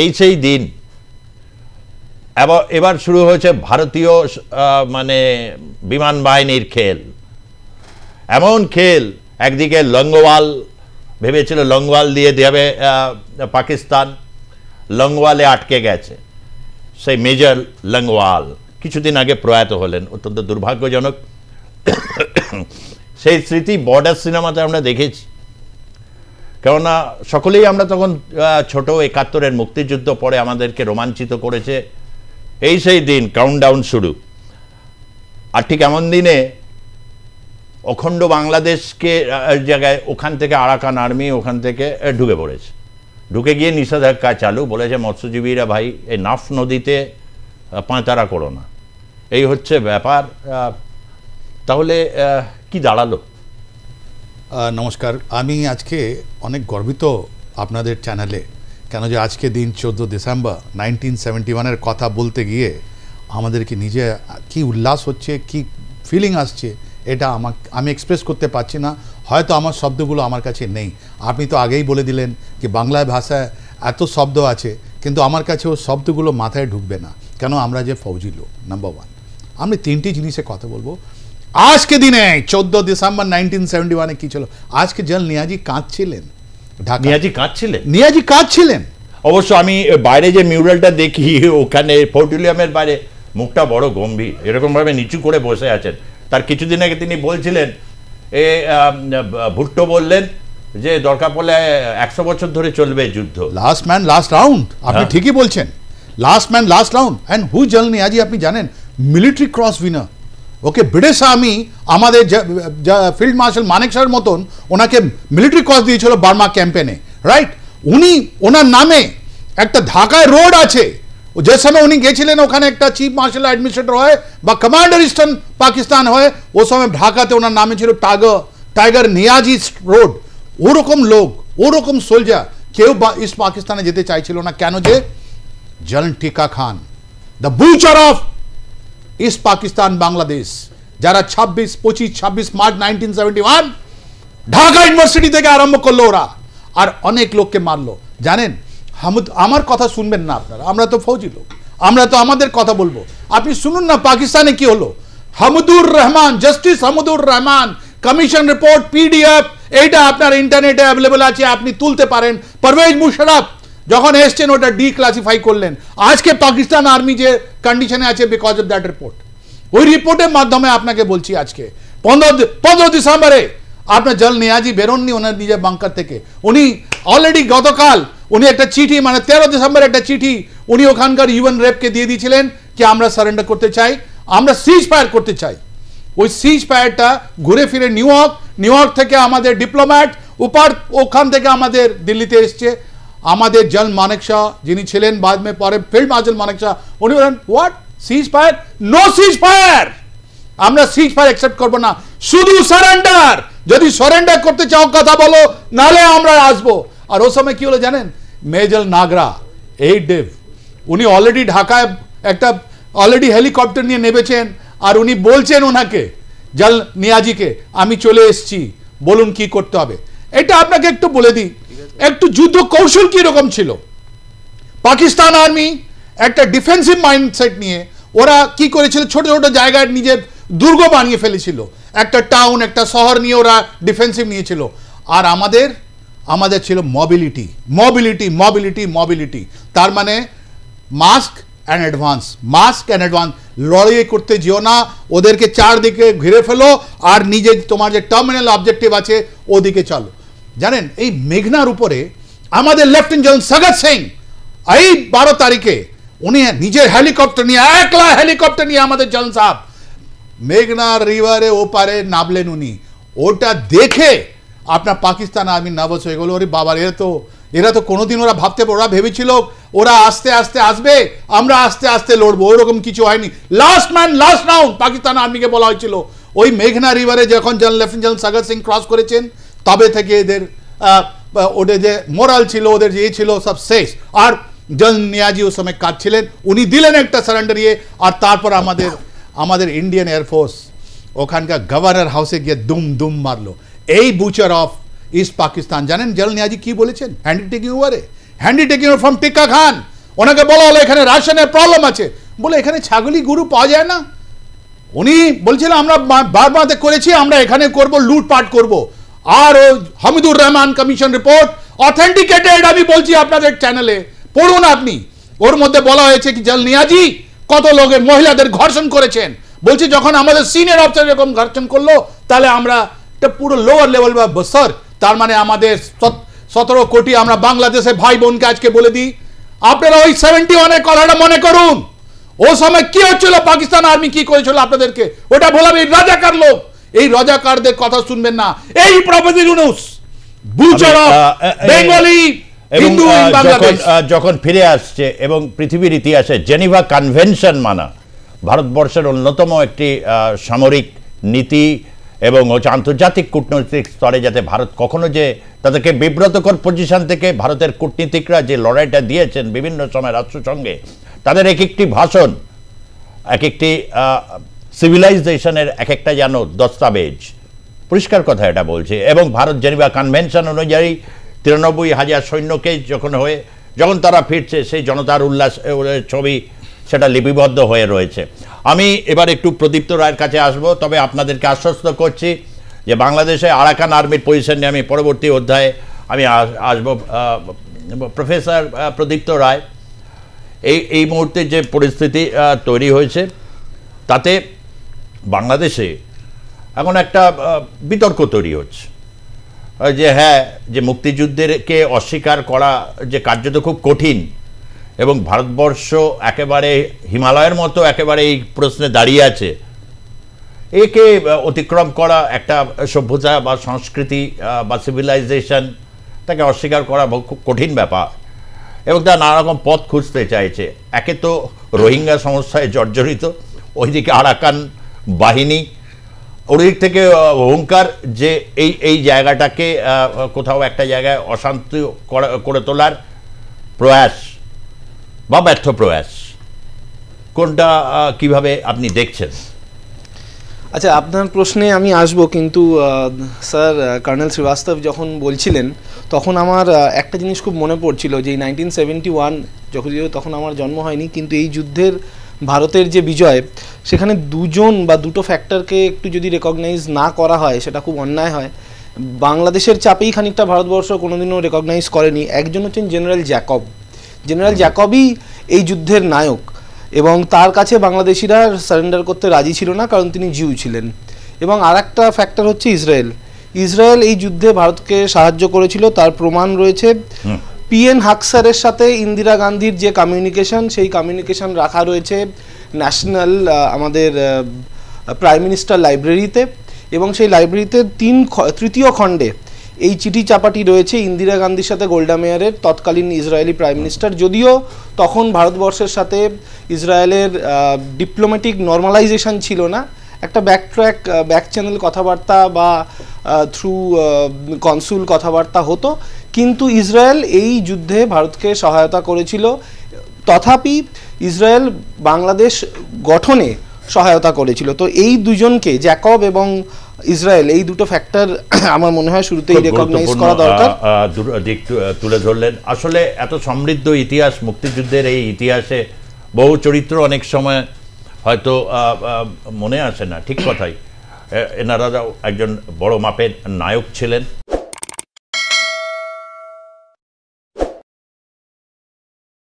এই সেই দিন। এবার শুরু হয়েছে ভারতীয় মানে বিমান বাহিনীর খেল। এমন খেল, একদিকে লঙ্গওয়াল ভেবেছিল লঙ্গওয়াল দিয়ে দেবে পাকিস্তান, লঙ্গওয়ালে আটকে গেছে। সেই মেজর লঙ্গওয়াল কিছুদিন আগে প্রয়াত হলেন, অত্যন্ত দুর্ভাগ্যজনক। সেই স্মৃতি বর্ডার সিনেমাতে আমরা দেখেছি। কেননা সকলেই আমরা তখন ছোট, ৭১-এর মুক্তিযুদ্ধ পরে আমাদেরকে রোমাঞ্চিত করেছে। এই সেই দিন, কাউন্টডাউন শুরু। আর ঠিক এমন দিনে অখণ্ড বাংলাদেশকে জায়গায় ওখান থেকে আরাকান আর্মি ওখান থেকে ঢুকে পড়েছে। ঢুকে গিয়ে নিষেধাজ্ঞা চালু, বলেছে মৎস্যজীবীরা ভাই এই নাফ নদীতে পাঁতারা করো না। এই হচ্ছে ব্যাপার। তাহলে কি দাঁড়ালো? নমস্কার, আমি আজকে অনেক গর্বিত আপনাদের চ্যানেলে, কেন যে আজকে দিন 14 ডিসেম্বর 1971-এর কথা বলতে গিয়ে আমাদেরকে নিজে কি উল্লাস হচ্ছে, কি ফিলিং আসছে, এটা আমি এক্সপ্রেস করতে পারছি না। হয়তো আমার শব্দগুলো আমার কাছে নেই। আপনি তো আগেই বলে দিলেন কি বাংলা ভাষায় এত শব্দ আছে, কিন্তু আমার কাছে ও শব্দগুলো মাথায় ঢুকবে না। কেন? আমরা যে ফৌজি লোক, নাম্বার 1। আমি 3টি জিনিসে কথা বলবো। আজকে দিনে 14 ডিসেম্বর 1971-এ কি ছিল? আজকে জল নিয়াজি কাঁদছিলেন। নিয়াজি কাঁদছিলেন। অবশ্য আমি বাইরে যে মিউরালটা দেখি, ওখানে ফোর্টিলিয়ামের বাইরে মুখটা বড় গম্ভীর, এরকমভাবে নিচু করে বসে আছেন। তার কিছুদিন আগে তিনি বলছিলেন, ভুট্টো বললেন যে দরকার পড়লে 100 বছর ধরে চলবে যুদ্ধ। Last man last round. আপনি ঠিকই বলছেন, last man last round. And who জল নিয়াজি আপনি জানেন? Military cross winner. Okay British army আমাদের ফিল্ড মার্শাল মানেকশার মতন ওনাকে মিলিটারি ক্রস দিয়েছিল বার্মা ক্যাম্পেনে, রাইট? ওনার নামে একটা ঢাকায় রোড আছে। যে সময় উনি গেছিলেন, ওখানে একটা চিফ মার্শাল অ্যাডমিনিস্ট্রেটর হয় বা কমান্ডার ইস্টার্ন পাকিস্তান হয়, ও সময় ঢাকাতে ওনার নামে ছিল টাইগার নিয়াজি রোড। ওরকম লোক, ওরকম সোলজার কেউ ইস্ট পাকিস্তানে যেতে চাইছিল না। কেন? যে জলটিকা Khan, the butcher of east Pakistan Bangladesh, যারা 25-26 মার্চ 1971 ঢাকা ইউনিভার্সিটি থেকে আরম্ভ করলো ওরা, আর অনেক লোককে মারলো। জানেন, আমার কথা শুনবেন না আপনারা, আমরা তো ফৌজি লোক, আমরা তো আমাদের কথা বলবো। আপনি শুনুন না পাকিস্তানে কি হলো। Hamidur Rahman, justice Hamidur Rahman commission report PDF, এইটা আপনার ইন্টারনেটে অ্যাভেলেবল আছে, আপনি তুলতে পারেন। পারভেজ মুশারফ যখন এসছেন ওটা ডিক্লাসিফাই করলেন। আজকে পাকিস্তান আর্মি যে কন্ডিশনে আছে বিকজ অফ দ্যাট রিপোর্ট। ওই রিপোর্টের মাধ্যমে আপনাকে বলছি, আজকে 15 ডিসেম্বরে আপনার জল নিয়াজি বেরোননি ওনার নিজের বাংকার থেকে। উনি অলরেডি গতকাল উনি একটা চিঠি, মানে 13 ডিসেম্বর একটা চিঠি উনি ওখানকার UN রেপকে দিয়ে দিয়েছিলেন কি আমরা সারেন্ডার করতে চাই, আমরা সিজ ফায়ার করতে চাই। ওই সিজ ফায়ারটা ঘুরে ফিরে নিউ ইয়র্ক থেকে আমাদের ডিপ্লোম্যাট ওখান থেকে আমাদের দিল্লিতে এসছে। আমাদের জল মানেকশা যিনি ছিলেন বাদ মে পরে ফিল্ড মার্শাল মানেকশা, উনি বলেন what ceasefire? No ceasefire, আমরা সিজ ফায়ার অ্যাকসেপ্ট করবো না, শুধু সারেন্ডার। যদি সারেন্ডার করতে চাও কথা বলো, নালে আমরা আসবো। আর ও সময় কি হলো জানেন? মেজর নাগরা 8 ডেভ উনি অলরেডি ঢাকায় একটা হেলিকপ্টার নিয়ে নেমেছেন, আর উনি বলছেন ওনাকে জল নিয়াজিকে আমি চলে এসেছি, বলুন কি করতে হবে। এটা আপনাকে একটু বলে দিই, একটু যুদ্ধ কৌশল কি রকম ছিল। পাকিস্তান আর্মি একটা ডিফেন্সিভ মাইন্ডসেট নিয়ে ওরা কি করেছিল, ছোট ছোট জায়গায় নিজের দুর্গ বানিয়ে ফেলেছিল। একটা টাউন, একটা শহর নিয়ে ওরা ডিফেন্সিভ নিয়েছিল। আর আমাদের ছিল মোবিলিটি। তার মানে মাস্ক অ্যান্ড অ্যাডভান্স। লড়াই করতে যেও না, ওদেরকে চারদিকে ঘিরে ফেলো, আর নিজে তোমার যে টার্মিনাল অবজেক্টিভ আছে ওদিকে চলো। জানেন, এই মেঘনার উপরে আমাদের লেফটেন্যান্ট জেনারেল সগৎ সিং এই 12 তারিখে উনি নিজের হেলিকপ্টার নিয়ে, একলা হেলিকপ্টার নিয়ে আমাদের জেনারেল সাহেব মেঘনা রিভারে ওপারে নামলেন উনি। ওটা দেখে আপনার পাকিস্তান আর্মি নার্ভাস হয়ে গেল। ওরে বাবার, এরা তো কোনোদিন ওরা ভেবেছিল ওরা আস্তে আস্তে আসবে, আমরা আস্তে আস্তে লড়বো, ওরকম কিছু হয়নি। Last man last round Pakistan আর্মিকে বলা হয়েছিল। ওই মেঘনা রিভারে যখন lieutenant general Sagat Singh cross করেছেন, তবে থেকে এদের ওদের যে মোরাল ছিল, ওদের যে ছিল, সব শেষ। আর জল নিয়াজি ওই সময় কাঁদছিলেন, উনি দিলেন একটা সারেন্ডার ইয়ে। আর তারপর আমাদের ইন্ডিয়ান এয়ারফোর্স ওখানকার গভর্নর হাউসে গিয়ে দুম মারলো। এই বুচার অফ ইস্ট পাকিস্তান, জানেন জল নিয়াজি কি বলেছেন হ্যান্ডটেকিং ওভারে? হ্যান্ডি টেকিং ফ্রম টিক্কা খান, ওনাকে বলা হলো এখানে রাশনের প্রবলেম আছে, বলে এখানে ছাগলি গরু পাওয়া যায় না, উনি বলছিলেন আমরা বারবাতে করেছি, আমরা এখানে করব, লুটপাট করব। আর Hamidur Rahman commission report authenticated, আমি বলছি আপনাদের চ্যানেলে পড়ুন আপনি, ওর মধ্যে বলা হয়েছে কি জল নিয়াজি কত লোকের মহিলাদের ধর্ষণ করেছেন, বলছি যখন আমাদের সিনিয়র অফিসার এরকম ধর্ষণ করলো তাহলে আমরা এটা পুরো লোয়ার লেভেল বা বস্তর, তার মানে আমাদের 17 কোটি আমরা বাংলাদেশের ভাই বোনকে আজকে বলে দিই, আপনারা ওই 71-এর কথাটা মনে করুন, ও সময় কি হচ্ছিল, পাকিস্তান আর্মি কি করেছিল আপনাদেরকে, ওটা বললাম এই রাজাকার লোক, এই রাজাকারদের কথা শুনবেন না, এই professor Yunus Butcher of Bengali Hindu in Bangladesh যখন ফিরে আসছে এবং পৃথিবীর ইতিহাসে জেনিভা কনভেনশন মানা ভারতবর্ষের অন্যতম একটি সামরিক নীতি এবং আন্তর্জাতিক কূটনৈতিক স্তরে যাতে ভারত কখনো যে তাদেরকে বিব্রতকর পজিশন থেকে ভারতের কূটনীতিকরা যে লড়াইটা দিয়েছেন বিভিন্ন সময় রাষ্ট্রসংঘে, তাদের এক একটি ভাষণ এক একটি সিভিলাইজেশনের এক একটা যেন দস্তাবেজ, পরিষ্কার কথা এটা বলছে। এবং ভারত জেনিভা কনভেনশন অনুযায়ী 93,000 সৈন্যকে যখন তারা ফিরছে সেই জনতার উল্লাস ছবি সেটা লিপিবদ্ধ হয়ে রয়েছে। আমি এবার একটু প্রদীপ্ত রায়ের কাছে আসব, তবে আপনাদেরকে আশ্বস্ত করছি যে বাংলাদেশে আরাকান আর্মির পজিশন নিয়ে আমি পরবর্তী অধ্যায়ে আমি আসব। প্রফেসর প্রদীপ্ত রায়, এই মুহূর্তে যে পরিস্থিতি তৈরি হয়েছে তাতে বাংলাদেশে এখন একটা বিতর্ক তৈরি হচ্ছে যে হ্যাঁ, যে মুক্তিযুদ্ধেরকে অস্বীকার করা যে কার্যত খুব কঠিন, এবং ভারতবর্ষ একেবারে হিমালয়ের মতো একেবারে এই প্রশ্নে দাঁড়িয়ে আছে, একে অতিক্রম করা একটা সভ্যতা বা সংস্কৃতি বা সিভিলাইজেশন, তাকে অস্বীকার করা খুব কঠিন ব্যাপার, এবং তারা নানা রকম পথ খুঁজতে চাইছে। একে তো রোহিঙ্গা সমস্যায় জর্জরিত, ওইদিকে আরাকান বাহিনী, ওদিক থেকে হুঙ্কার যে এই জায়গাটাকে কোথাও একটা জায়গায় অশান্তি করে তোলার প্রয়াস বা ব্যর্থ প্রয়াস, কোনটা কিভাবে আপনি দেখছেন? আচ্ছা, আপনার প্রশ্নে আমি আসব, কিন্তু স্যার কর্নেল শ্রীবাস্তব যখন বলছিলেন তখন আমার একটা জিনিস খুব মনে পড়ছিল যে 1971, যদিও তখন আমার জন্ম হয়নি, কিন্তু এই যুদ্ধের ভারতের যে বিজয়, সেখানে দুটো ফ্যাক্টরকে একটু যদি রেকগনাইজ না করা হয় সেটা খুব অন্যায় হয়। বাংলাদেশের চাপেই খানিকটা ভারতবর্ষ কোনোদিনও রেকগনাইজ করেনি। একজন হচ্ছেন জেনারেল জ্যাকবই এই যুদ্ধের নায়ক, এবং তার কাছে বাংলাদেশিরা সারেন্ডার করতে রাজি ছিল না, কারণ তিনি জিউ ছিলেন। এবং আর একটা ফ্যাক্টর হচ্ছে ইসরায়েল এই যুদ্ধে ভারতকে সাহায্য করেছিল, তার প্রমাণ রয়েছে। পিএন হাকসারের সাথে ইন্দিরা গান্ধীর যে কমিউনিকেশন, সেই কমিউনিকেশন রাখা রয়েছে ন্যাশনাল আমাদের প্রাইম মিনিস্টার লাইব্রেরিতে, এবং সেই লাইব্রেরিতে তৃতীয় খণ্ডে এই চিঠি চাপাটি রয়েছে ইন্দিরা গান্ধীর সাথে গোল্ডা মেয়ারের, তৎকালীন ইসরায়েলি প্রাইম মিনিস্টার। যদিও তখন ভারতবর্ষের সাথে ইসরায়েলের ডিপ্লোম্যাটিক নর্মালাইজেশন ছিল না, একটা ব্যাক চ্যানেল কথাবার্তা বা থ্রু কনসুল কথাবার্তা হতো, কিন্তু ইসরায়েল এই যুদ্ধে ভারতকে সহায়তা করেছিল। তথাপি ইসরায়েল বাংলাদেশ গঠনে সহায়তা করেছিল। তো এই দুজনকে, জ্যাকব এবং ইসরায়েল, এই দুটো ফ্যাক্টর আমার মনে হয় শুরুতেই রেকগনাইজ করা দরকার। দিক তুলে ধরলেন। আসলে এত সমৃদ্ধ ইতিহাস, মুক্তিযুদ্ধের এই ইতিহাসে বহু চরিত্র অনেক সময় হয়তো মনে আসে না, ঠিক কথাই। এনারাও একজন বড় মাপের নায়ক ছিলেন।